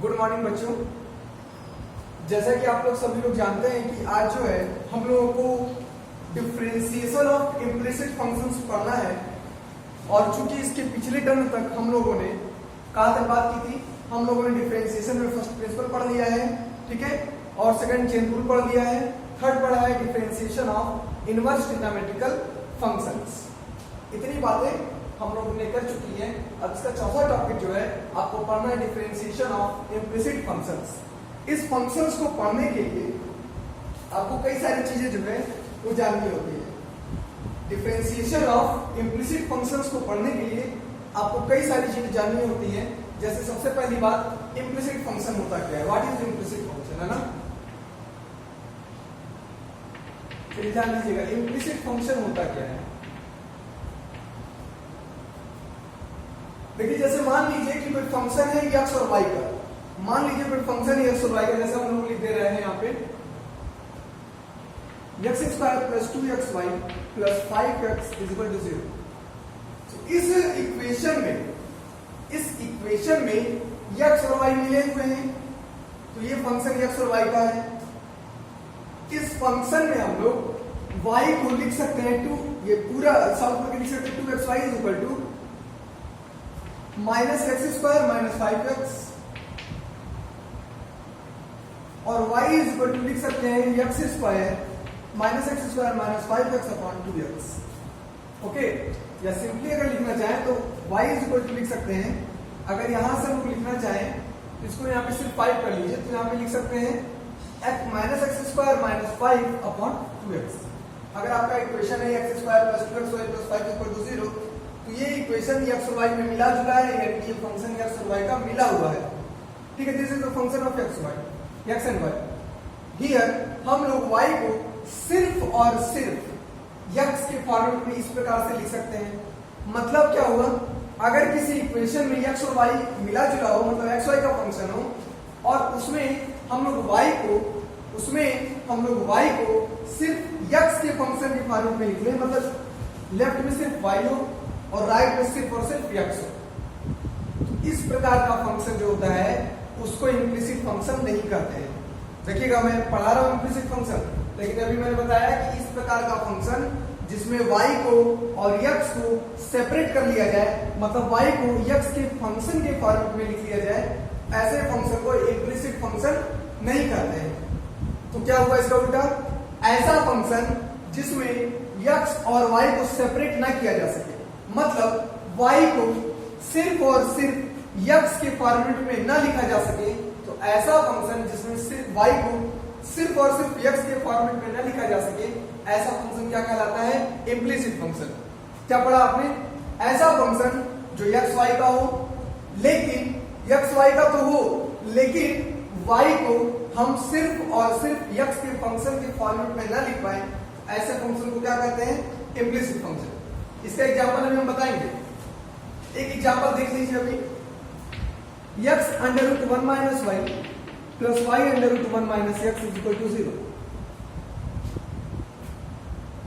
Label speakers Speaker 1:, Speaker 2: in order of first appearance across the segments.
Speaker 1: Good morning बच्चों। जैसा कि आप लोग सभी लोग जानते हैं कि आज जो है हम लोगों को डिफरेंशिएशन ऑफ इम्प्लिसिट फंक्शंस पढ़ना है। और चूंकि इसके पिछले टर्म तक हम लोगों ने कहाँ तक बात की थी, हम लोगों ने डिफरेंशिएशन में फर्स्ट प्रिंसिपल पढ़ लिया है, ठीक है, और सेकंड चेन रूल पढ़ लिया है, थर्ड पढ़ा है differentiation of inverse trigonometrical functions. इतनी बातें हम लोगों ने कर चुकी हैं। अब इसका चौथा टॉपिक जो है आपको पढ़ना है डिफरेंशिएशन ऑफ इम्प्लिसिट फंक्शंस। इस फंक्शंस को पढ़ने के लिए आपको कई सारी चीजें जो है वो जाननी होती है। डिफरेंशिएशन ऑफ इम्प्लिसिट फंक्शंस को पढ़ने के लिए आपको कई सारी चीजें जाननी होती हैं। जैसे सबसे पहली बात, इम्प्लिसिट फंक्शन होता क्या है, व्हाट इज इम्प्लिसिट फंक्शन, है ना। चलिए जान लीजिएगा इम्प्लिसिट फंक्शन होता क्या है। देखिए जैसे मान लीजिए कि कोई फंक्शन है x और y का, मान लीजिए कोई फंक्शन है x और y का, जैसे हम लोग लिख दे रहे हैं यहाँ पे x² + 2xy + 5x = 0। इस इक्वेशन में x और y मिले हुए हैं, तो ये फंक्शन x और y का है। इस फंक्शन में हम लोग y को लिख सकते हैं 2, ये पूरा सॉल्व करके लिख सकते हैं 2xy = -x² - 5x, और y लिख सकते हैं x² - x² - 5x/2x। ओके, या सिंपली अगर लिखना चाहें तो y लिख सकते हैं। अगर यहां से हम लिखना चाहें तो इसको यहाँ पे सिर्फ 5 कर लीजिए, तो यहाँ पे लिख सकते हैं -x² - 5/2x। अगर आपका इक्वेशन है x² + 2xy + 5 = 0, तो ये इक्वेशन x और y में मिला जुला है, यानी कि ये फंक्शन x और y का मिला हुआ है, ठीक है। This is the function of x and y। Here हम लोग y को सिर्फ और सिर्फ x के फॉर्मेट में इस प्रकार से लिख सकते हैं। मतलब क्या हुआ, अगर किसी इक्वेशन में x और y मिला जुला हो, मतलब x y का फंक्शन हो, और उसमें हम लोग y को सिर्फ x के फंक्शन के फॉर्मेट में लिख लें, मतलब लेफ्ट में सिर्फ y हो और राइट में सिर्फ और सिर्फ x हो। इस प्रकार का फंक्शन जो होता है उसको इम्प्लिसिट फंक्शन नहीं कहते हैं। देखिएगा मैं पढ़ा रहा हूं इम्प्लिसिट फंक्शन, लेकिन अभी मैंने बताया कि इस प्रकार का फंक्शन जिसमें y को और x को सेपरेट कर लिया जाए, मतलब y को x के फंक्शन के फॉर्मेट में लिख लिया जाए, ऐसे फंक्शन को इम्प्लिसिट फंक्शन नहीं कहते हैं। तो क्या हुआ इसका उल्टा, ऐसा फंक्शन जिसमें x और y को सेपरेट ना किया जा सके, मतलब y को सिर्फ और सिर्फ x के फॉर्मेट में ना लिखा जा सके, तो ऐसा फंक्शन जिसमें सिर्फ y को सिर्फ और सिर्फ x के फॉर्मेट में ना लिखा जा सके, ऐसा फंक्शन क्या कहलाता है, इम्प्लिसिट फंक्शन। क्या पढ़ा आपने, ऐसा फंक्शन जो x y का हो, लेकिन x y का तो हो, लेकिन y को हम सिर्फ और सिर्फ x के फंक्शन के फॉर्मेट में ना लिख पाए, ऐसे फंक्शन को क्या कहते हैं, इम्प्लिसिट फंक्शन। इसका एग्जांपल अभी हम बताएंगे। एक एग्जांपल देख लीजिए अभी, x √1 - y + y √1 - x = 0।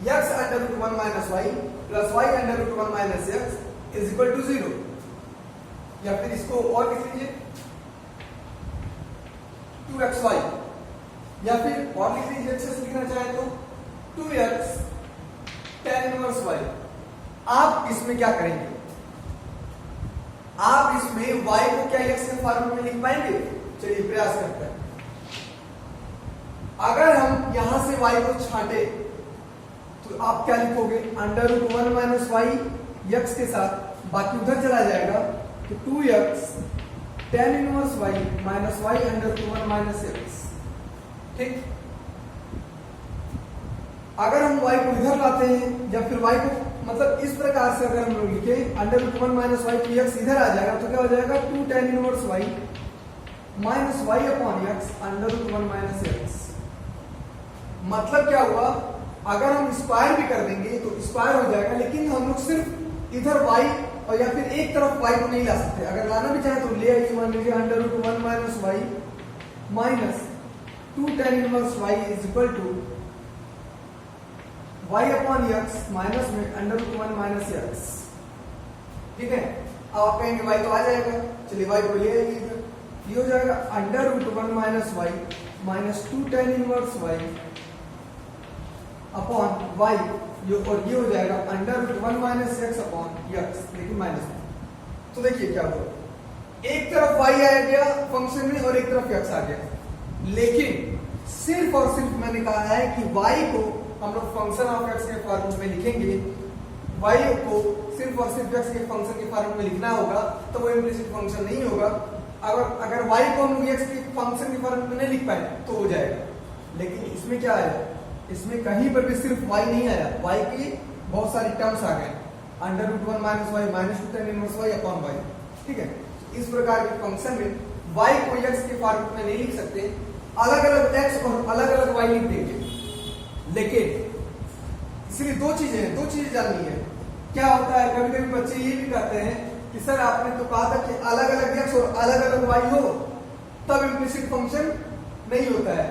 Speaker 1: x √1 - y + y √1 - x = 0। या फिर इसको और लिख लीजिए 2xy, या फिर और लिख लीजिए, अच्छे से लिखना चाहे तो 2x tan 1y। आप इसमें क्या करेंगे, आप इसमें y को क्या x के फॉर्मेट में लिख पाएंगे, चलिए प्रयास करते हैं। अगर हम यहां से y को छांटे तो आप क्या लिखोगे, √1 - y x के साथ, बाकी उधर चला जाएगा, तो 2x tan 1y - y √1 - x, ठीक। अगर हम y को इधर लाते हैं, या फिर y को मतलब इस प्रकार से अगर हम लोग लिखे √1 - y तो x इधर आ जाएगा, तो क्या हो जाएगा 2 tan 1y - y/x √1 - x। मतलब क्या हुआ, अगर हम स्क्वायर भी कर देंगे तो स्क्वायर हो जाएगा, लेकिन हम लोग सिर्फ इधर y और या फिर एक तरफ y को नहीं ला सकते। अगर लाना भी चाहे तो ले आइए, मान लीजिए √1 - y - 2 tan 1y = y/x minus में √1 - x, ठीक है। अब आप कहेंगे y तो आ जाएगा, चलिए y को ले आइए, ये हो जाएगा under root 1 minus Y minus 2 tan inverse Y upon Y, और ये हो जाएगा under root 1 minus X upon X, लेकिन माइनस। तो देखिए क्या हुआ, एक तरफ y आ गया फंक्शन में और एक तरफ x आ गया, लेकिन सिर्फ और सिर्फ मैंने कहा है कि y को हम लोग फंक्शन ऑफ x के फॉर्म में लिखेंगे, y को सिर्फ और सिर्फ x के फंक्शन के फॉर्म में लिखना होगा, तो वो इम्प्लिसिट फंक्शन नहीं होगा। अगर y को हम लोग x के फंक्शन के फॉर्म में नहीं लिख पाए तो हो जाएगा, लेकिन इसमें क्या आया, इसमें कहीं पर भी सिर्फ y नहीं आया, y की बहुत सारी टर्म्स आ गए, under root 1 minus Y minus 2 tan inverse Y upon Y. ठीक है, इस प्रकार के फंक्शन में y को x के फॉर्म में नहीं लिख सकते, अलग अलग x और अलग अलग y लिख देंगे। लेकिन इसलिए दो चीजें जाननी है। क्या होता है, कभी कभी बच्चे ये भी कहते हैं कि सर आपने तो कहा था कि अलग अलग x और अलग अलग y हो तब इम्प्लिसिट फंक्शन नहीं होता है।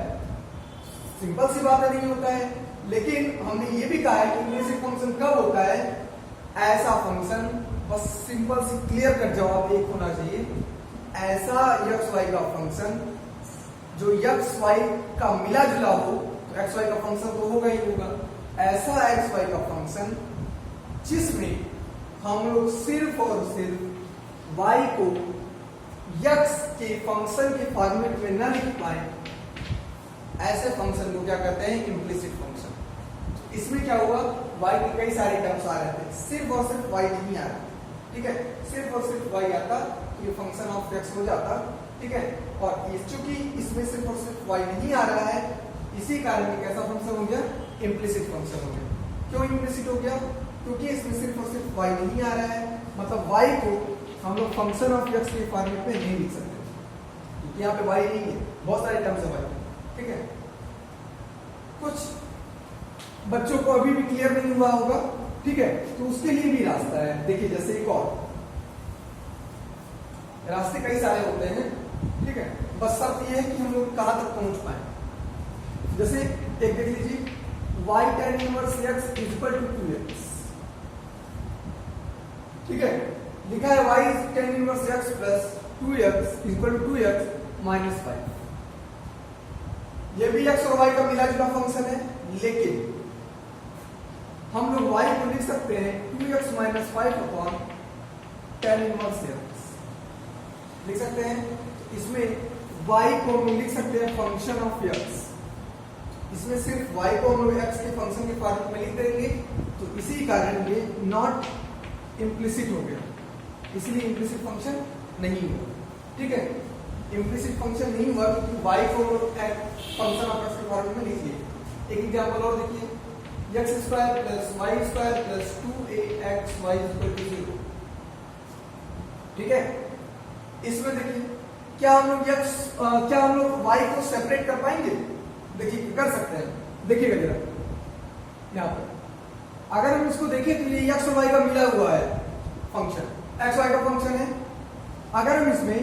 Speaker 1: सिंपल सी बात है, नहीं होता है, लेकिन हमने ये भी कहा है कि इम्प्लिसिट फंक्शन कब होता है, ऐसा फंक्शन, बस सिंपल सी क्लियर कट जवाब एक होना चाहिए, ऐसा एक्स वाई का फंक्शन जो एक्स वाई का मिला जुला हो, तो एक्स वाई का फंक्शन तो होगा ही होगा, ऐसा एक्स वाई का फंक्शन जिसमें हम लोग सिर्फ और सिर्फ वाई को एक्स के फंक्शन के फॉर्मेट में न लिख पाए, ऐसे फंक्शन को क्या कहते हैं, इम्प्लिसिट फंक्शन। इसमें क्या हुआ, y के कई सारे टर्म्स आ रहे थे, सिर्फ और सिर्फ y नहीं आ रहा। ठीक है, सिर्फ और सिर्फ y आता तो ये फंक्शन ऑफ x हो जाता। ठीक है, और चूंकि इसमें सिर्फ और सिर्फ y नहीं आ रहा है, इसी कारण ये कैसा फंक्शन हो गया, इम्प्लिसिट फंक्शन हो गया। क्यों इम्प्लिसिट हो गया, क्योंकि इसमें सिर्फ और सिर्फ y नहीं आ रहा है, मतलब y को हम लोग फंक्शन ऑफ x के फॉर्मेट में नहीं लिख सकते, क्योंकि यहाँ पे y नहीं है, बहुत सारे टर्म्स है y। ठीक है, कुछ बच्चों को अभी भी क्लियर नहीं हुआ होगा, ठीक है, तो उसके लिए भी रास्ता है। देखिए जैसे एक और रास्ते कई सारे होते हैं, ठीक है, बस शर्त ये है कि हम लोग कहां तक पहुंच पाए। जैसे एक देख लीजिए, y tan inverse x is equal to 2x। ठीक है, लिखा है y tan inverse x plus 2x is equal to 2x minus 5। ये भी x और y का मिला जुला फंक्शन है, लेकिन हम लोग y को लिख सकते हैं 2x minus 5 upon tan inverse x लिख सकते हैं। इसमें y को हम लिख सकते हैं फंक्शन ऑफ x, इसमें सिर्फ y को हम लोग x के फंक्शन के फॉर्म में लिख देंगे, तो इसी कारण ये नॉट इम्प्लिसिट हो गया, इसलिए इम्प्लिसिट फंक्शन नहीं हुआ। ठीक है, इम्प्लिसिट फंक्शन नहीं हुआ क्योंकि y को फंक्शन ऑफ x के फॉर्म में लिख लिए। एक एग्जांपल और देखिए, x square plus Y square plus 2axy equal to 0। ठीक है, इसमें देखिए क्या हम लोग y को सेपरेट कर पाएंगे, देखिए कर सकते हैं। देखिएगा जरा यहाँ पर, अगर हम इसको देखें तो ये x और y का मिला हुआ है फंक्शन, x y का फंक्शन है। अगर हम इसमें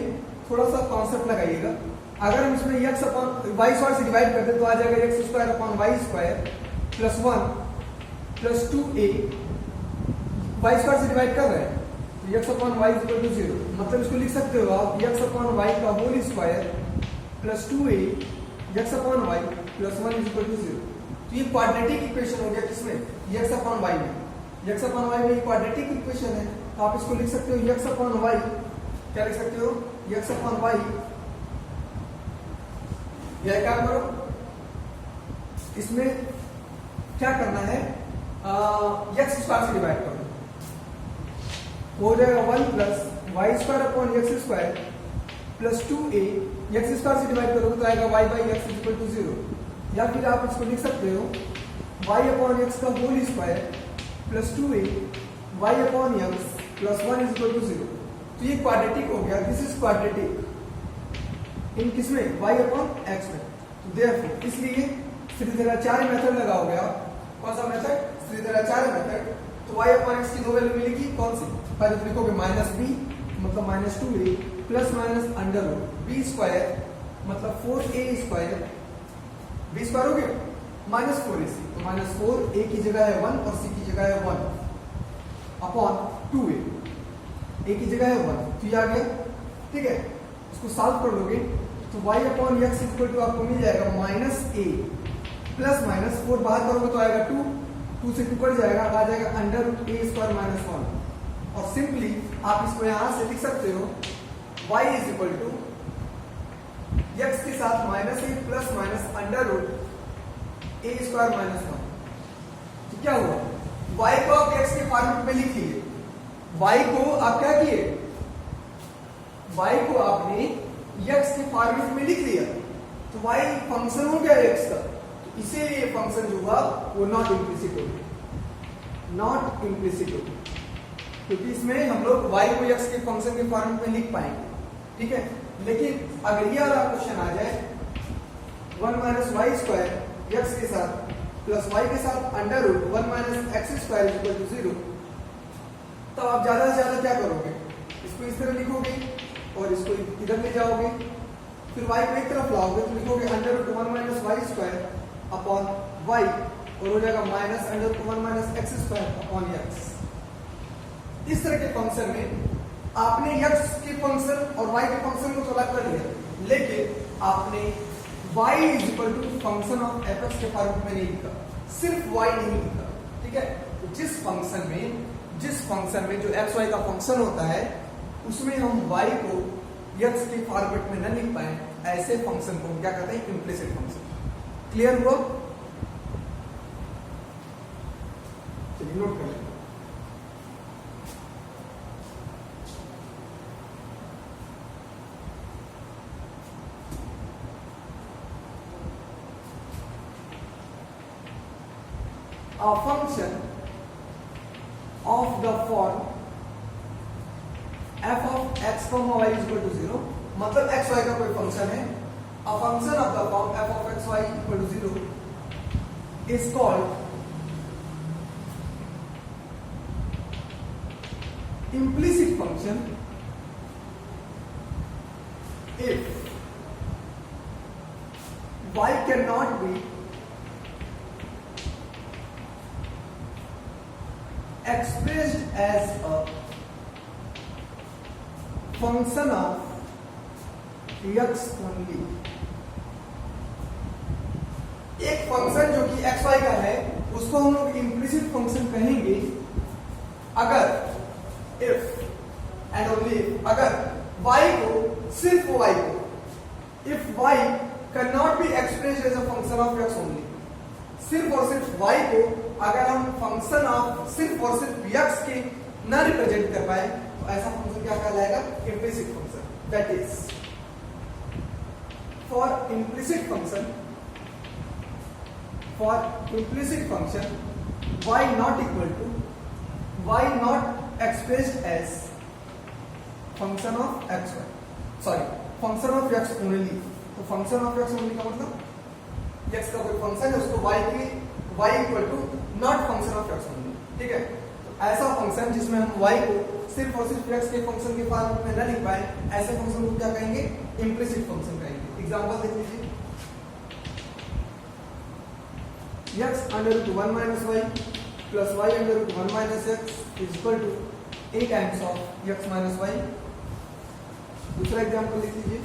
Speaker 1: थोड़ा सा कॉन्सेप्ट लगाइएगा, अगर हम इसमें x अपॉन वाई स्क्वायर से डिवाइड करते तो आ जाएगा x square upon Y square plus 1 plus 2a, Y square से डिवाइड कर रहे हैं तो x upon Y equal to 0, मतलब इसको लिख सकते हो आप x अपॉन वाई का whole square plus 2a x upon Y plus 1 equal to 0। तो ये क्वाड्रेटिक इक्वेशन हो गया, किसमें, x अपॉन वाई में। x अपॉन वाई में क्वाड्रेटिक इक्वेशन है, तो आप इसको लिख सकते हो x अपॉन वाई, क्या लिख सकते हो, x अपॉन वाई। यह क्या करो, इसमें क्या करना है, x स्क्वायर से डिवाइड करो, हो जाएगा 1 plus Y square upon X square plus 2a, x square से डिवाइड करोगे तो आएगा y by X equal to 0। या फिर आप इसको लिख सकते हो y अपॉन एक्स का whole square plus 2a y upon X plus 1 is equal to 0। तो ये क्वाड्रेटिक हो गया, दिस इज क्वाड्रेटिक इन किसमें, y अपॉन एक्स में। तो देयरफॉर इसलिए श्रीधराचार्य मेथड लगाओगे आप, कौन सा मेथड, श्रीधराचार्य मेथड। तो y अपॉन एक्स की दो वैल्यू मिलेगी, कौन सी, पहले तो लिखोगे माइनस b मतलब minus 2a plus minus under root b square मतलब 4a स्क्वायर, b स्क्वायर हो गया माइनस 4ac, तो माइनस 4a की जगह है 1 और c की जगह है 1 अपॉन 2a, a की जगह है 1, तो ये आ गया। ठीक है, इसको सॉल्व कर लोगे तो y upon X equal to आपको मिल जाएगा माइनस ए प्लस माइनस 4 बाहर करोगे तो आएगा 2, 2 से 2 कट जाएगा, आ जाएगा under root A square minus 1। और सिंपली आप इसको यहां से लिख सकते हो y is equal to X के साथ minus A plus minus under root A square minus 1। तो क्या हुआ, y को आप x के फॉर्मेट में लिख लिए, y को आप क्या किए, y को आपने x के फॉर्मेट में लिख लिया, तो y फंक्शन हो गया x का, तो इसीलिए फंक्शन जो हुआ वो नॉट इम्प्लिसिट हो गया, नॉट इम्प्लिसिट हो गया, क्योंकि इसमें हम लोग y को x के फंक्शन के फॉर्मेट में लिख पाएंगे, ठीक है। लेकिन अगर ये वाला क्वेश्चन आ जाए 1 माइनस वाई स्क्वायर एक्स के साथ प्लस वाई के साथ under root 1 minus X square equal to 0, तो आप ज्यादा से ज्यादा क्या करोगे, इसको इस तरह लिखोगे और इसको इधर ले जाओगे, फिर y को एक तरफ लाओगे तो लिखोगे under root 1 minus Y square upon y, और हो जाएगा minus under root 1 minus X square upon X. इस तरह के फंक्शन में आपने x के फंक्शन और y के फंक्शन को तो अलग कर लिया, लेकिन आपने y is equal to function of fx के फॉर्मेट में नहीं लिखा, सिर्फ y नहीं लिखा, ठीक है। तो जिस फंक्शन में जो x y का फंक्शन होता है उसमें हम y को x के फॉर्मेट में न लिख पाए, ऐसे फंक्शन को हम क्या कहते हैं, इम्प्लिसिट फंक्शन। क्लियर हुआ? चलिए नोट कर लें। A function of the form f of x, y is equal to 0, मतलब x y का कोई फंक्शन है, a function of the form f of x y equal to 0 is called implicit function if y cannot be expressed as a function of x only। एक function जो कि x y का है उसको हम लोग इम्प्लिसिट फंक्शन कहेंगे अगर if and only अगर y को, सिर्फ y को, if y cannot be expressed as a function of x only, सिर्फ और सिर्फ y को अगर हम फंक्शन ऑफ सिर्फ और सिर्फ x के न रिप्रेजेंट कर पाए तो ऐसा फंक्शन क्या कहलाएगा, implicit function. That is for implicit function y not equal to y not expressed as function of x y, sorry function of x only। तो function of x only का मतलब x का कोई फंक्शन है उसको y equal to not function of x only, ठीक है। तो ऐसा फंक्शन जिसमें हम y को सिर्फ और सिर्फ x के फंक्शन के फॉर्म में न लिख पाए, ऐसे फंक्शन को क्या कहेंगे, इम्प्लिसिट फंक्शन कहेंगे। एग्जांपल देख लीजिए, x under root 1 minus Y plus y under root 1 minus x is equal to a times of x minus Y. दूसरा एग्जांपल लिख लीजिए,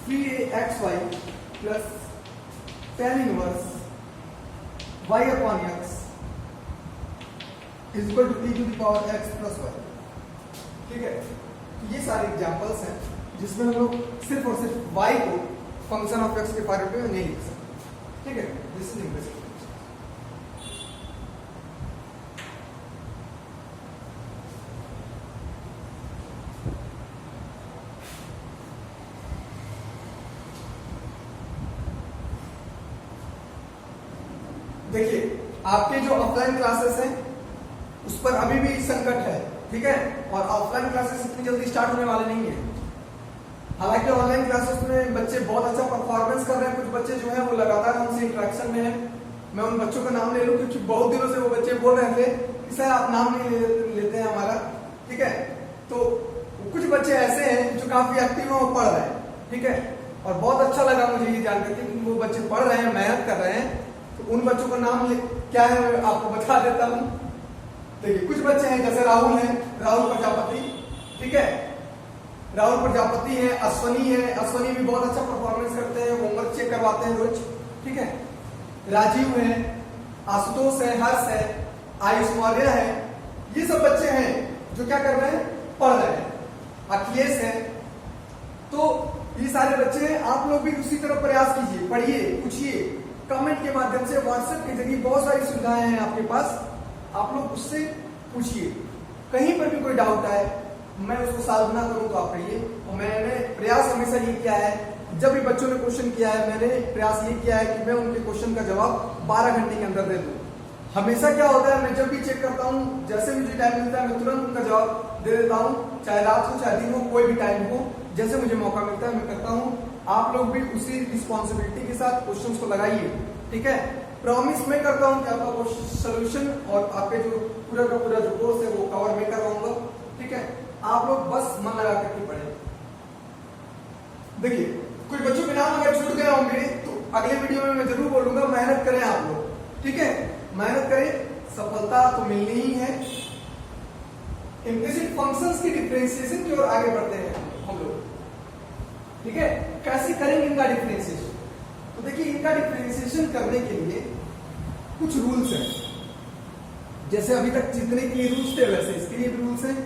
Speaker 1: 3axy plus tan inverse y upon x is equal to e to the power x plus y, ठीक है। ये सारे examples हैं जिसमें हम लोग सिर्फ और सिर्फ y को फंक्शन ऑफ x के फॉर्मेट में नहीं लिख सकते, ठीक है। This is implicit. देखिए आपके जो ऑफलाइन क्लासेस हैं उस पर अभी भी संकट है, ठीक है, और ऑफलाइन क्लासेस इतनी जल्दी स्टार्ट होने वाले नहीं है। हालांकि ऑनलाइन क्लासेस में बच्चे बहुत अच्छा परफॉर्मेंस कर रहे हैं, कुछ बच्चे जो है वो लगातार हमसे इंटरेक्शन में है। मैं उन बच्चों का नाम ले लूं क्योंकि बहुत दिनों से वो बच्चे बोल रहे थे कि सर आप नाम नहीं लेते हैं हमारा, ठीक है। तो कुछ बच्चे ऐसे हैं जो काफी एक्टिव हैं और पढ़ रहे हैं, ठीक है, और बहुत अच्छा लगा मुझे ये जानकर कि वो बच्चे पढ़ रहे हैं, मेहनत कर रहे हैं। तो उन बच्चों का नाम क्या है मैं आपको बता देता हूं। देखिए कुछ बच्चे हैं जैसे राहुल हैं, राहुल प्रजापति, ठीक है, राहुल प्रजापति है, अश्वनी है, अश्वनी भी बहुत अच्छा परफॉर्मेंस करते हैं, होमवर्क चेक करवाते हैं रोज, ठीक है। राजीव है, आशुतोष है, हर्ष है, आयुष मौर्य है, ये सब बच्चे हैं जो क्या कर रहे हैं, पढ़ रहे हैं। अखिलेश है, तो ये सारे बच्चे हैं। आप लोग भी उसी तरह प्रयास कीजिए, पढ़िए, पूछिए, कमेंट के माध्यम से, व्हाट्सएप के जरिए बहुत सारी सुविधाएं हैं आपके पास, आप लोग उससे पूछिए। कहीं पर भी कोई डाउट आए, मैं उसको सॉल्व ना करूं तो आप कहिए। और मैंने प्रयास हमेशा ये किया है, जब भी बच्चों ने क्वेश्चन किया है, मैंने प्रयास ये किया है कि मैं उनके क्वेश्चन का जवाब 12 घंटे के अंदर दे दूं। हमेशा क्या होता है, मैं जब भी चेक करता हूं, जैसे मुझे टाइम मिलता है, मैं तुरंत उनका जवाब दे देता हूं, चाहे रात हो चाहे दिन हो, कोई भी टाइम हो, जैसे मुझे मौका मिलता है मैं करता हूं। आप लोग भी उसी रिस्पॉन्सिबिलिटी के साथ क्वेश्चंस को लगाइए, ठीक है। प्रॉमिस मैं करता हूं कि आपका सोल्यूशन और आपके जो पूरा का पूरा जो कोर्स है वो कवर मैं करवाऊंगा, ठीक है। आप लोग बस मन लगा करके पढ़ें। देखिए, कुछ बच्चों के नाम अगर छूट गए होंगे तो अगले वीडियो में मैं जरूर बोलूंगा, मेहनत करें आप लोग, ठीक है, मेहनत करें, सफलता तो मिलनी ही है। इम्प्लिसिट फंक्शंस की डिफरेंशिएशन की ओर आगे बढ़ते हैं हम लोग, ठीक है। कैसे करेंगे इनका डिफरेंशिएशन? तो देखिए, इनका डिफरेंशिएशन करने के लिए कुछ रूल्स हैं। जैसे अभी तक जितने के लिए रूल्स थे वैसे इसके लिए भी रूल्स हैं।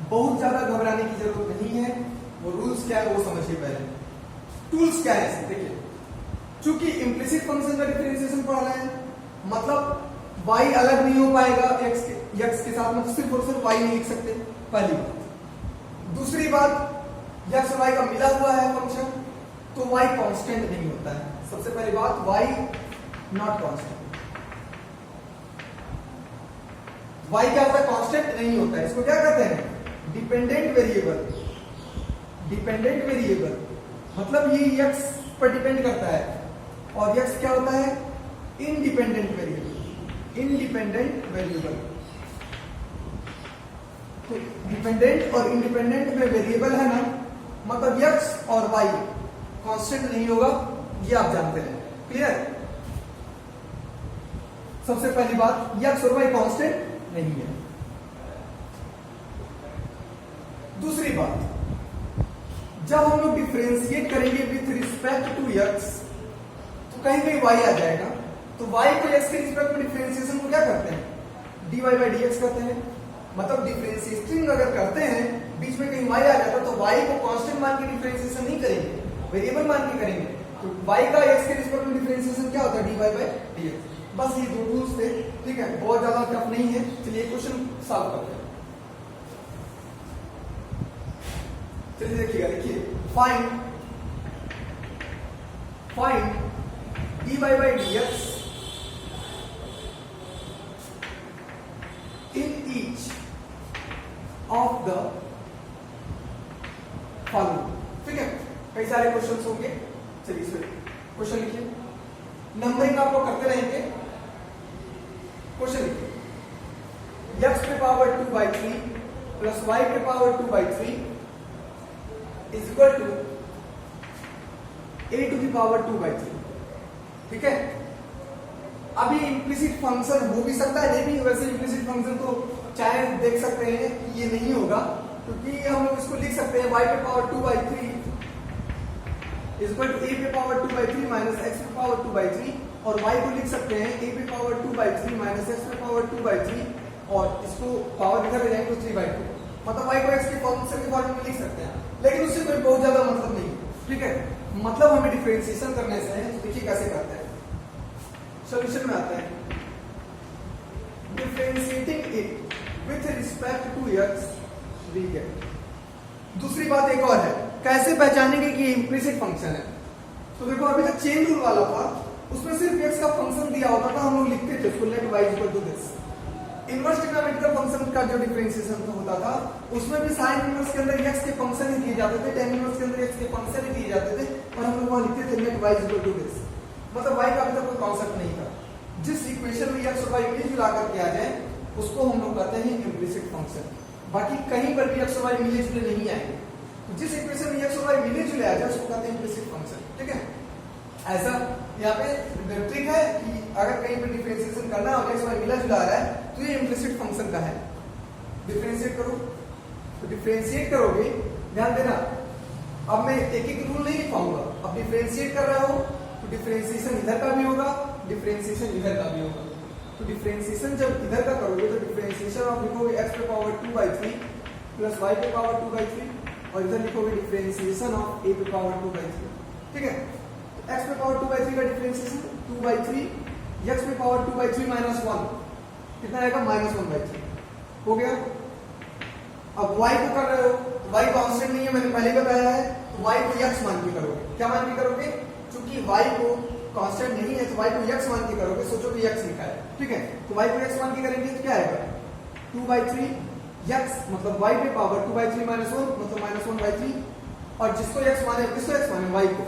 Speaker 1: बहुत ज्यादा घबराने की जरूरत नहीं है। वो रूल्स क्या है वो समझिए पहले। टूल्स क्या है इसके? देखिए, चूंकि इम्प्लिसिट फंक्शन का डिफरेंशिएशन पढ़ रहे हैं, मतलब y अलग नहीं हो पाएगा x के साथ, मतलब सिर्फ और सिर्फ y नहीं लिख सकते, पहली बात। दूसरी बात, x और y का मिला हुआ है फंक्शन, तो y कांस्टेंट नहीं होता है। सबसे पहली बात, y नॉट कांस्टेंट। y क्या होता है? कांस्टेंट नहीं होता है। इसको क्या कहते हैं? Dependent variable. डिपेंडेंट वेरिएबल मतलब ये x पर डिपेंड करता है, और x क्या होता है? Independent variable. इंडिपेंडेंट वेरिएबल, तो डिपेंडेंट और इंडिपेंडेंट में वेरिएबल है ना, मतलब x और y कांस्टेंट नहीं होगा, ये आप जानते हैं। क्लियर? सबसे पहली बात, x और y कांस्टेंट नहीं है। दूसरी बात, जब हम लोग डिफरेंशिएट करेंगे विथ रिस्पेक्ट टू x, तो कहीं कहीं y आ जाएगा, तो y को x के रिस्पेक्ट में डिफरेंशिएशन को क्या करते हैं? dy by dx करते हैं। मतलब डिफरेंशिएटिंग अगर करते हैं, बीच में कहीं y आ जाता तो y को कांस्टेंट मान के डिफरेंशिएशन नहीं करेंगे, वेरिएबल मान के करेंगे। तो y का x के रिस्पेक्ट में डिफरेंशिएशन क्या होता है? dy by dx। बस ये दो रूल्स थे, ठीक है, बहुत ज्यादा टफ नहीं है। चलिए क्वेश्चन सॉल्व करते हैं। चलिए देखिएगा, देखिए, find dy by dx in each of the following। ठीक है, कई सारे क्वेश्चंस होंगे। चलिए इसमें क्वेश्चन लिखिए, नंबरिंग आप लोग करते रहेंगे। क्वेश्चन लिखिए, x पे पावर 2/3 प्लस y पे power 2/3 is equal to a to the power 2/3। ठीक है, अभी इम्प्लिसिट फंक्शन हो भी सकता है, नहीं भी। वैसे इम्प्लिसिट फंक्शन तो चाहे देख सकते हैं कि ये नहीं होगा, क्योंकि हम लोग इसको लिख सकते हैं y पे power 2/3 is equal to a पे पावर 2/3 माइनस x पे पावर 2/3, और y को लिख सकते हैं a पे पावर 2/3 माइनस x पे पावर 2/3, और इसको पावर इधर ले जाएंगे तो 3/2। मतलब y को x के फंक्शन के फॉर्म में लिख सकते हैं, लेकिन उससे कोई बहुत ज्यादा मतलब नहीं। ठीक है, मतलब हमें डिफरेंशिएशन करने से है। तो देखिए कैसे करते हैं, सॉल्यूशन में आते हैं। Differentiating it with respect to x, we get. दूसरी बात एक और है, कैसे पहचानेंगे कि ये इम्प्लिसिट फंक्शन है? तो देखो, अभी तक चेन रूल वाला था, उसमें सिर्फ x का फंक्शन दिया होता था, हम लोग लिखते थे उसको let y equal to this. Inverse trigonometrical function का जो डिफरेंशिएशन होता था, उसमें भी साइन इनवर्स के अंदर x के फंक्शन ही दिए जाते थे, tan इनवर्स के अंदर x के फंक्शन ही दिए जाते थे, और हम लोग वहां लिखते थे let y equal to this. मतलब y का अभी तक कोई कॉन्सेप्ट नहीं था। जिस इक्वेशन में x और y मिल जुला करके आ जाए, उसको हम लोग कहते हैं इम्प्लिसिट फंक्शन। बाकी कहीं पर भी x और y मिले जुले नहीं आएंगे, तो जिस इक्वेशन में x और y मिले जुले आ जाए उसको कहते हैं इम्प्लिसिट फंक्शन। ठीक है, ऐसा यहाँ पे ट्रिक है कि अगर कहीं पर डिफरेंशिएशन करना है और x और y मिला जुला आ रहा है, तो ये इम्प्लिसिट फंक्शन का है। डिफरेंशिएट करो, तो डिफरेंशिएट करोगे, ध्यान देना, अब मैं एक एक रूल नहीं लिखाऊंगा। अब डिफरेंशिएट कर रहा हो तो डिफरेंशिएशन इधर का भी होगा, डिफरेंशिएशन इधर का भी होगा। तो डिफरेंशिएशन जब इधर का करोगे तो डिफरेंशिएशन आप लिखोगे x पे पावर 2/3 प्लस y पे पावर 2/3 और इधर लिखोगे डिफरेंशिएशन ऑफ a पे पावर 2/3। ठीक है, तो x पे पावर 2/3 का डिफरेंशिएशन 2/3, x पे पावर 2/3 माइनस 1 कितना आएगा -1/3 हो गया। अब y को कर रहे हो तो y कांस्टेंट नहीं है, मैंने पहले बताया है, तो y को x मान के करोगे। क्या मान के करोगे? क्योंकि y को कांस्टेंट नहीं है तो y को x मान के करोगे। सोचो कि x लिखा है, ठीक है, तो y को x मान के करेंगे तो क्या आएगा 2/3 x मतलब y पे पावर 2/3 माइनस 1 मतलब -1/3 और जिसको x माने, किसको x माने? y को।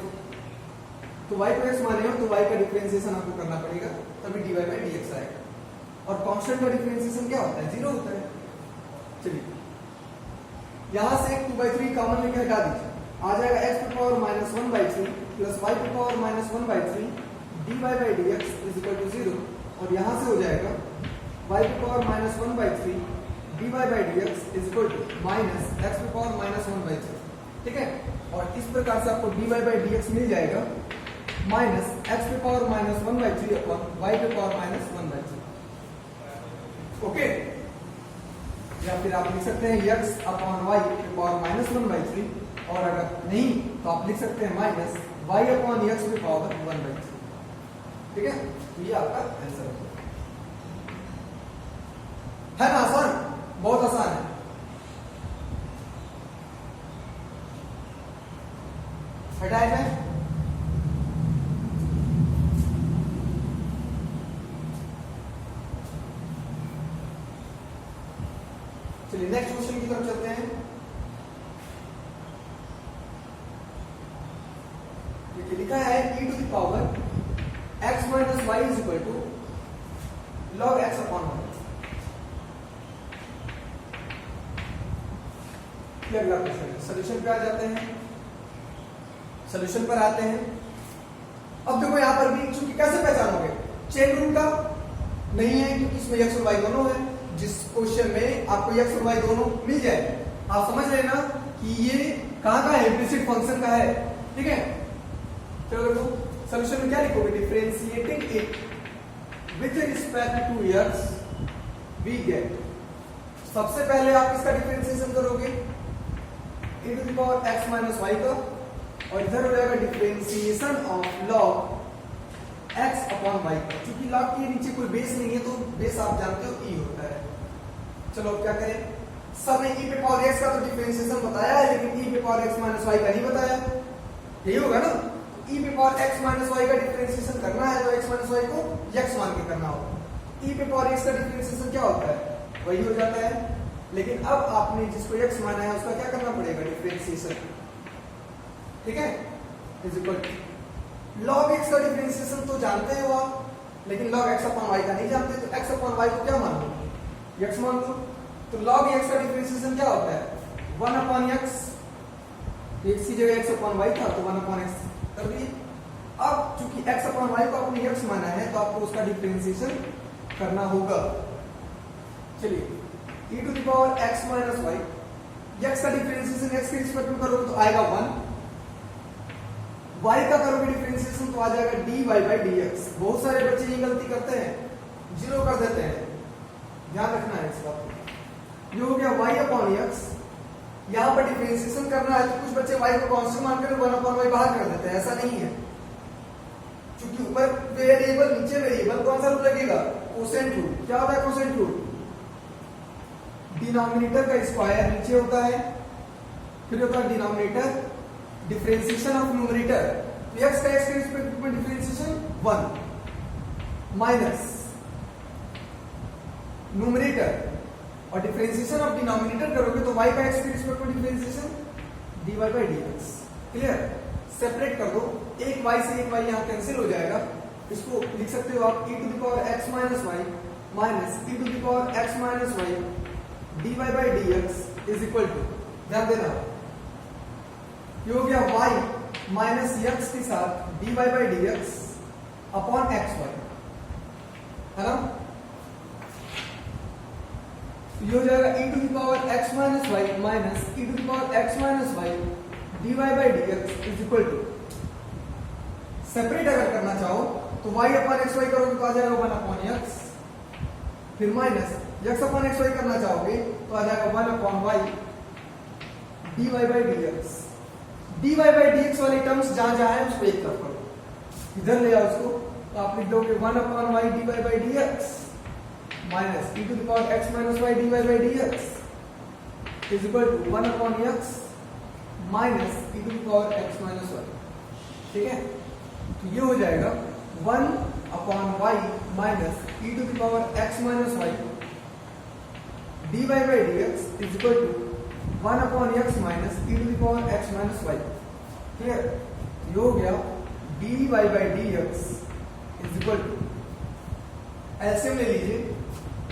Speaker 1: तो y को x माने हो तो y का डिफरेंशिएशन आपको करना पड़ेगा, तभी dy/dx आएगा। और कांस्टेंट का डिफरेंशिएशन क्या होता है? 0 होता है। चलिए यहां से 2/3 कॉमन लेके हटा दीजिए, आ जाएगा x पे पावर -1/3 प्लस y पे power -1/3 dy/dx is equal to 0 और यहां से हो जाएगा y पे power -1/3 dy/dx is equal to -x पे पावर -1/3। ठीक है, और इस प्रकार से आपको dy/dx मिल जाएगा -x पे पावर -1/3 अपॉन y पे पावर -1/3। ओके, या फिर आप लिख सकते हैं x अपॉन y पे पावर -1/3 और अगर नहीं तो आप लिख सकते हैं y अपॉन x पे पावर 1/3। ठीक है, तो ये आपका आंसर है ना? आसान, बहुत आसान है। हटाया जाए। चलिए नेक्स्ट क्वेश्चन की तरफ चलते हैं। देखिए लिखा है e to the power x minus Y is equal to log x upon 1। ये अगला क्वेश्चन है। सोल्यूशन पे आ जाते हैं, सोल्यूशन पर आते हैं। अब देखो यहां पर भी चूंकि कैसे पहचानोगे, चेन रूल का नहीं है क्योंकि इसमें x और y दोनों है। जिस क्वेश्चन में आपको x और y दोनों मिल जाए आप समझ लेना कि ये कहां का है, इम्प्लिसिट फंक्शन का है। ठीक है, चलो देखो सॉल्यूशन में क्या लिखोगे, differentiating it with respect to x we get. सबसे पहले आप इसका डिफरेंशिएशन करोगे e to the power x minus y का और इधर हो जाएगा differentiation of log x upon y का। क्योंकि log के नीचे कोई बेस नहीं है तो बेस आप जानते हो e होता है। चलो अब क्या करें, सब ने e पे पावर x का तो डिफरेंशिएशन बताया है लेकिन e पे पावर x माइनस y का नहीं बताया, यही होगा ना। e पे पावर x माइनस y का डिफरेंशिएशन करना है तो x माइनस y को x मान के करना होगा। e पे पावर x का डिफरेंशिएशन क्या होता है, वही हो जाता है। लेकिन अब आपने जिसको x माना है उसका क्या करना पड़ेगा, डिफरेंशिएशन। ठीक है, इज इक्वल log x का डिफरेंशिएशन तो जानते हो आप, लेकिन log x अपॉन y का नहीं जानते, तो x अपॉन y को क्या मान लो, x मान लो। तो log x का डिफरेंशिएशन क्या होता है, 1 अपॉन x, x की जगह x अपॉन y था तो 1 अपॉन x कर दिए। अब चूंकि x अपॉन y को आपने x माना है तो आपको उसका डिफरेंशिएशन करना होगा। चलिए e to the power x minus y, x का डिफरेंशिएशन x के रिस्पेक्ट में करोगे तो आएगा 1, y का करोगे डिफरेंशिएशन तो आ जाएगा dy/dx। बहुत सारे बच्चे ये गलती करते हैं, 0 कर देते हैं, ध्यान रखना है इस बात को। ये हो गया y अपॉन x, यहां पर डिफरेंशिएशन करना है तो कुछ बच्चे y को कांस्टेंट मानकर 1 अपॉन y बाहर कर देते हैं, ऐसा नहीं है। क्योंकि ऊपर वेरिएबल नीचे वेरिएबल, कौन सा रूल लगेगा, कोसेंट रूल। क्या होता है कोसेंट रूल, डिनोमिनेटर का स्क्वायर नीचे होता है, फिर होता है डिनोमिनेटर डिफरेंशिएशन ऑफ न्यूमरेटर, तो x का x के रिस्पेक्ट में डिफरेंशिएशन 1 माइनस न्यूमरेटर और डिफरेंशिएशन ऑफ डिनोमिनेटर करोगे तो y का x के रिस्पेक्ट में डिफरेंशिएशन dy/dx। क्लियर, सेपरेट कर दो, एक y से एक y यहां कैंसिल हो जाएगा। इसको लिख सकते हो आप e to the power x minus y minus e to the power x minus y dy/dx is equal to, ध्यान देना ये हो गया y माइनस x के साथ dy/dx अपॉन xy, है ना। ये हो जाएगा e to the power x minus Y minus e to the power x minus Y dy by dx is equal to, separate अगर करना चाहो तो y अपन xy करोगे तो आ जाएगा 1 अपॉन x, फिर माइनस x अपॉन xy करना चाहोगे तो आ जाएगा 1 upon y dy by dx। dy by dx वाले टर्म्स जहां जहां है उसको एक तरफ करो, इधर ले आओ उसको, तो आप लिख दोगे 1 upon y dy by dx minus e to the power x minus y dy by dx is equal to 1 upon x minus e to the power x minus y। ठीक है, तो ये हो जाएगा 1 upon y minus e to the power x minus y dy by dx is equal to 1 upon x minus e to the power x minus y। Clear, ये हो गया dy by dx is equal to, LCM ले लीजिए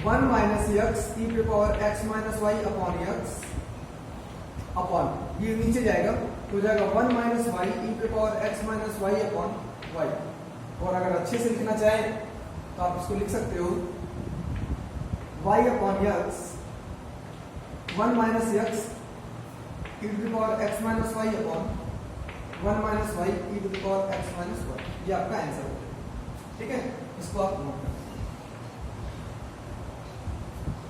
Speaker 1: 1 minus x e पे power x minus y upon x upon, ये नीचे जाएगा तो जाएगा 1 माइनस y e पे power x minus y upon y। और अगर अच्छे से लिखना चाहें तो आप इसको लिख सकते हो y upon x 1 minus x e to the power x minus y upon 1 minus y e to the power x minus y। ये आपका आंसर होगा। ठीक है, इसको आप नोट करें।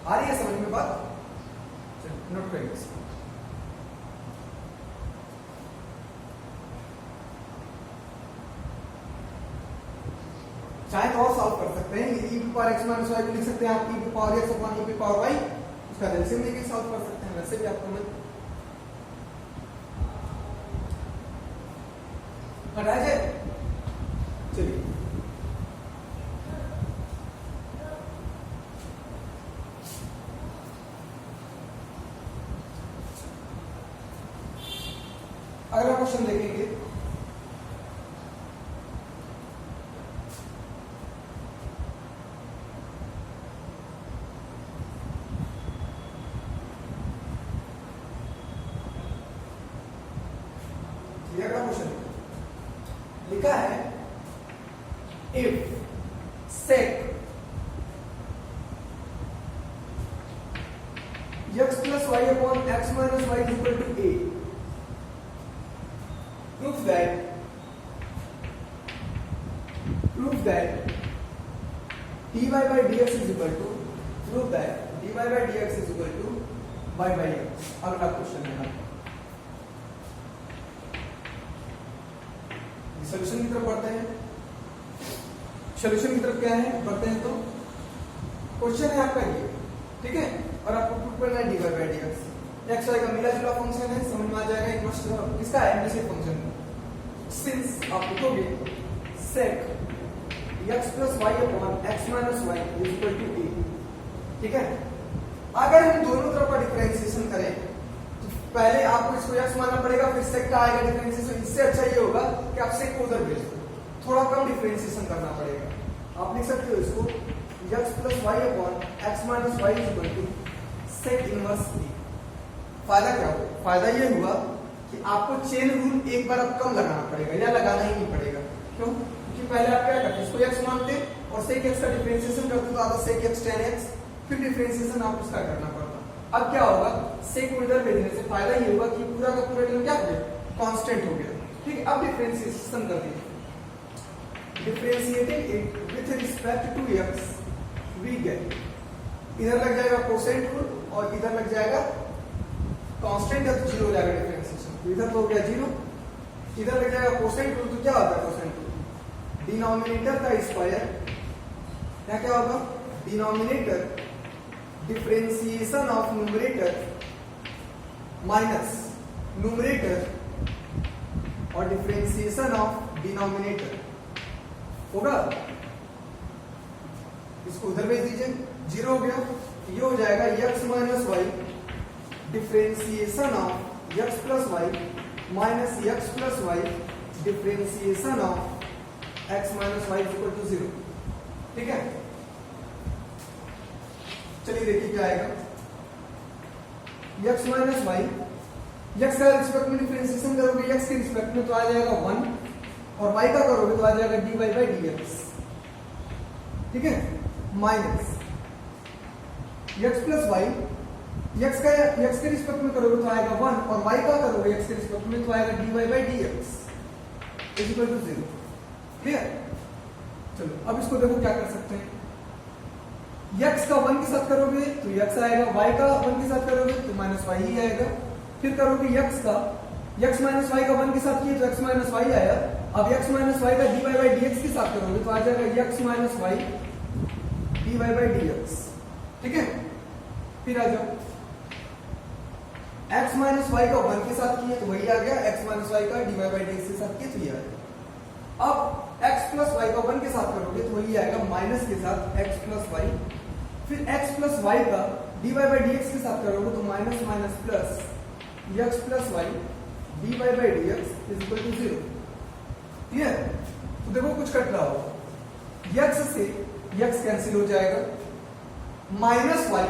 Speaker 1: आ रही है समझ में बात? चलिए नोट करेंगे इसको। चाहे तो और सॉल्व कर सकते हैं, e की पावर x माइनस y को लिख सकते हैं आप e की पावर x अपॉन e की पावर y, उसका एलसीएम लेके सॉल्व कर सकते हैं, वैसे भी आपको मैं हटाया जाए। चलिए अगला क्वेश्चन देखेंगे। अगला क्वेश्चन लिखा है if sec x plus y upon x minus y is equal to a, prove that dy by dx is equal to, prove that dy by dx is equal to y by x। अगला question है solution की तरफ बढ़ते हैं। Solution की तरफ क्या है, बढ़ते हैं तो क्वेश्चन है आपका ये, ठीक है, और आपको प्रूव करना है dy by dx। x y का मिला जुला फंक्शन है, समझ में आ जाएगा इन्वर्स किसका है, इम्प्लिसिट फंक्शन। सिंस आप लिखोगे sec x plus y upon x minus y is equal to a। ठीक है, अगर हम दोनों तरफ का डिफरेंशिएशन करें तो पहले आपको इसको x मानना पड़ेगा, फिर sec का आएगा डिफरेंशिएशन। इससे अच्छा ये होगा कि आप sec को उधर भेज दो, थोड़ा कम डिफरेंशिएशन करना पड़ेगा। आप लिख सकते हो इसको x plus y upon x minus y is equal to sec inverse a। फायदा क्या होगा, फायदा ये हुआ कि आपको चेन रूल एक बार अब कम लगाना पड़ेगा या लगाना ही नहीं पड़ेगा। क्यों? क्योंकि पहले आप क्या करते, इसको x मानते और sec x का डिफरेंशिएशन करते तो आता sec x tan x, फिर डिफरेंशिएशन आप उसका करना पड़ता। अब क्या होगा, sec को इधर भेजने से फायदा ये होगा कि पूरा का पूरा टर्म क्या हो गया, कांस्टेंट हो गया। ठीक है, अब डिफरेंशिएशन कर दीजिए, differentiating it with respect to x we get, इधर लग जाएगा कोसेंट रूल और इधर लग जाएगा कांस्टेंट, है तो जीरो हो जाएगा डिफरेंशिएशन। तो इधर तो हो गया जीरो, इधर लग जाएगा कोसेंट रूल, तो क्या होता है कोसेंट रूल, डिनोमिनेटर का स्क्वायर, क्या होगा, denominator differentiation of numerator minus numerator और डिफरेंशिएशन ऑफ डिनोमिनेटर होगा। इसको उधर भेज दीजिए, जीरो हो गया, ये हो जाएगा x minus Y differentiation of x plus Y minus x plus Y differentiation of x minus Y equal to zero. ठीक है, चलिए देखिए क्या आएगा, x माइनस वाई, x का रिस्पेक्ट में डिफरेंशिएशन करोगे x के रिस्पेक्ट में तो आ जाएगा 1 और y का करोगे तो आ जाएगा dy बाई dx। ठीक है, minus x plus Y x के रिस्पेक्ट में करोगे तो आएगा 1 और y का करोगे x के रिस्पेक्ट में तो आएगा dy by dx is equal to 0। Clear? चलो अब इसको देखो क्या कर सकते हैं। x का 1 के साथ करोगे तो x आएगा, y का 1 के साथ करोगे तो माइनस y ही आएगा। फिर करोगे x माइनस y का 1 के साथ किए तो x माइनस y आया। अब x माइनस y का dy by dx के साथ करोगे तो आ जाएगा x minus y dy by dx। ठीक है? फिर आ जाओ, x माइनस y का 1 के साथ किए तो वही आ गया, x माइनस y का dy by dx के साथ किए तो ये आ गया। अब x प्लस y का 1 के साथ करोगे तो वही आएगा माइनस के साथ x प्लस y। फिर x प्लस y का dy by dx के साथ करोगे तो minus minus plus x plus y dy by dx is equal to 0। Clear? तो देखो कुछ कट रहा होगा, x से x कैंसिल हो जाएगा, माइनस y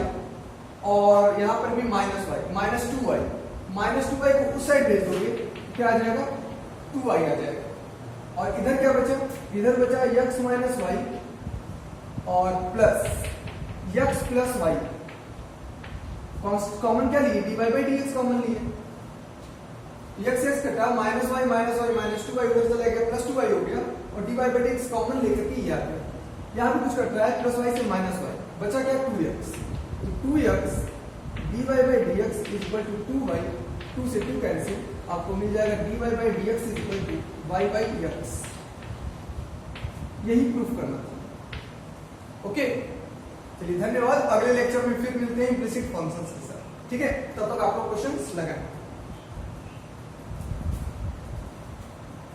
Speaker 1: और यहां पर भी माइनस y, माइनस 2y को उस साइड भेज दोगे क्या आ जाएगा, 2y आ जाएगा। और इधर क्या बचा, इधर बचा x माइनस y और plus x plus y। Common क्या लिए, dy by dx कॉमन लिए, x कटा, माइनस y माइनस 2y उधर चला गया, प्लस 2y हो गया और dy by dx कॉमन लेकर के ये आ गया। यहां भी कुछ कट रहा है, प्लस y से माइनस y, बचा क्या 2x, तो 2x dy by dx is equal to 2y, 2 से 2 कैंसिल, आपको मिल जाएगा dy by dx is equal to y by x। यही प्रूफ करना था। ओके, चलिए धन्यवाद। अगले लेक्चर में फिर मिलते हैं इम्प्लिसिट फंक्शंस के साथ। ठीक है, तब तक आप लोग क्वेश्चंस लगाएं।